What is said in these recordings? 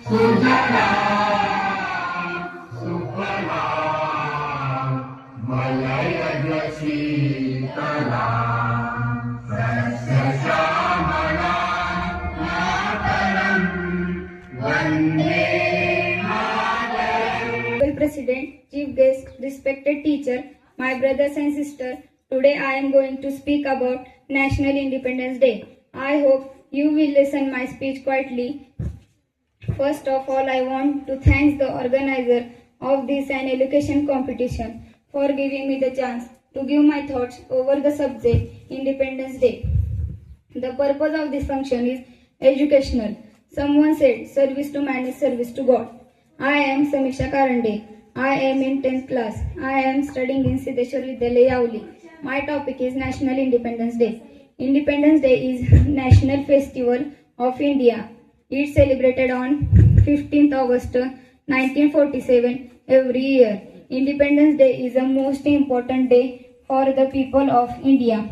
Sujala Suphala मलयज Shitala सस्यश्यामला Mataram Vande Mataram. President, Chief Guest, respected teacher, my brothers and sisters, today I am going to speak about National Independence Day. I hope you will listen my speech quietly. First of all, I want to thank the organizer of this an education competition for giving me the chance to give my thoughts over the subject Independence Day. The purpose of this function is educational. Someone said, service to man is service to God. I am Samiksha Karande. I am in 10th class. I am studying in Siddheshwar Vidyalaya, Yavli. My topic is National Independence Day. Independence Day is national festival of India. It's celebrated on 15th August 1947 every year. Independence Day is the most important day for the people of India.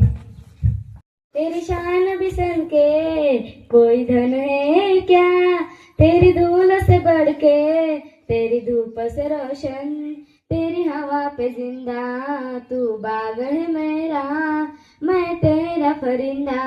तेरी शान भी सन के कोई धन है क्या, तेरी धूल से बढ़ के तेरी धूप से रोशन, तेरी हवा पे जिंदा तू बाग है मेरा, मैं तेरा परिंदा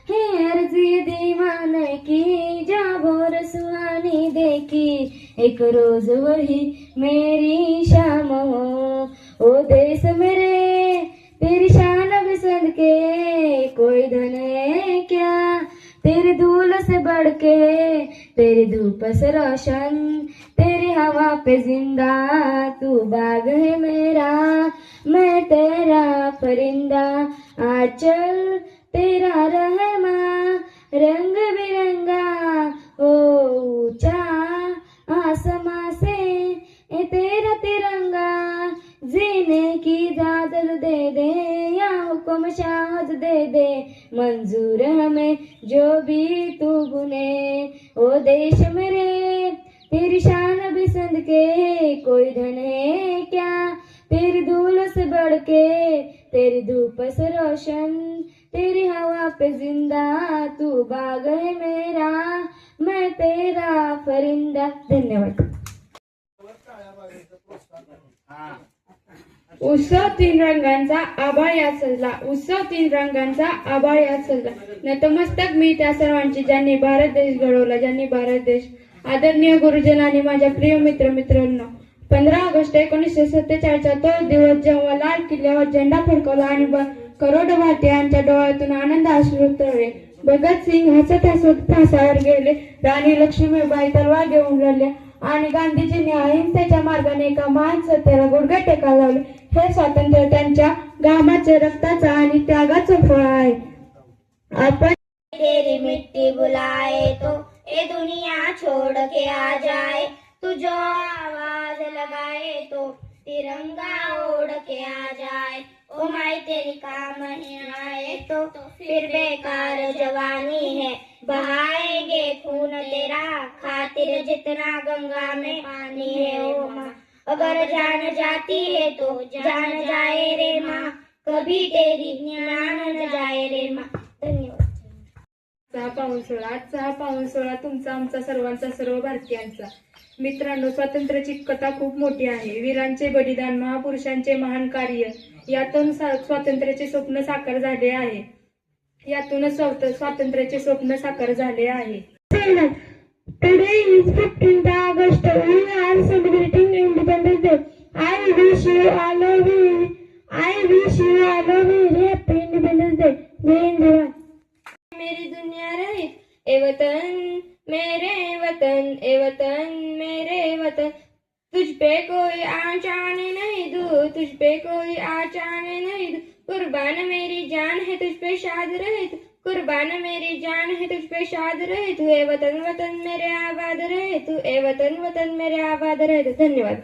है अर्जी दीवाने की, जा भोर सुहानी देखी एक रोज वही मेरी शाम हो. ओ देश मेरे तेरी शान बिसंद के कोई धन है क्या, तेरी धूल से बढ़ के तेरी धूप से रोशन, तेरी हवा पे जिंदा तू बाग है मेरा, मैं तेरा परिंदा. आंचल तेरा रहमा रंग बिरंगा, ओ ऊंचा आसमां से ए तेरा तिरंगा, जीने की इजाजत दे दे या हुक्म शाहद दे दे, मंजूर हमें जो भी तू गुने. ओ देश मेरे तेरी शान बिसंद के कोई धन है क्या, तेरी धूल से बढ़ के तेरी धूप से रोशन, तेरी हवा पे जिंदा तू बाग है मेरा, मैं तेरा परिंदा. धन्यवाद. उत्सव तीन रंगांचा आभाळ यात सजला, उत्सव तीन रंगांचा आभाळ यात सजला. नतमस्तक मी त्या सर्वांची ज्यांनी भारत देश घडवला, ज्यांनी भारत देश. आदरणीय गुरुजन आणि माझ्या प्रिय मित्रांनो, 15 ऑगस्ट 1947 चा तो दिवस जेव्हा लाल किल्ल्यावर झेंडा फडकवला आणि करोडो भारतीयांच्या डोळ्यातून आनंद अश्रू उतरले. भगतसिंग हसत हसत फासावर गेले, राणी लक्ष्मीबाई तलवार घेऊन लढल्या आणि गांधीजींनी अहिंसेच्या मार्गाने एका महान सत्याला गुडघे टेकायला लावले. हे स्वातंत्र्य त्यांच्या घामाचे, रक्ताचा आणि त्यागाचं फळ आहे. आपण तेरी मिट्टी बुलाए तो ये दुनिया छोड़ के आ जाए, तू जो आवाज लगाए तो तिरंगा ओढ़ के आ जाए. ओ माई तेरी काम नहीं आए तो फिर बेकार जवानी है, बहाएंगे खून तेरा खातिर जितना गंगा में पानी है. ओ माँ अगर जान जाती है तो जान जाए रे माँ, कभी तेरी ज्ञान न जाए रे माँ. धन्यवाद. आजचा पावन सोहळा तुमचा, आमचा, सर्वांचा, सर्व भारतीयांचा. मित्रांनो, स्वातंत्र्याची कथा खूप मोठी आहे. वीरांचे बलिदान, महापुरुषांचे महान कार्य यातून स्वातंत्र्याचे स्वप्न साकार झाले आहे. यातूनच स्वातंत्र्याचे स्वप्न साकार झाले आहे. Today is 15th August. We are celebrating Independence Day. I wish you all a very happy Independence Day. Jai Hind Jai Bharat. मेरी दुनिया रहित ए वतन मेरे वतन, ए वतन मेरे वतन, तुझ पे कोई आँच आने नहीं दूँ, तुझ पे कोई आँच आने नहीं दूँ. कुर्बान मेरी जान है तुझ पे शाद रहे तू, कुर्बान मेरी जान है तुझ पे शाद रहे तू. ए वतन वतन मेरे आबाद रहे तू, ए वतन वतन मेरे आबाद रहे तू. धन्यवाद.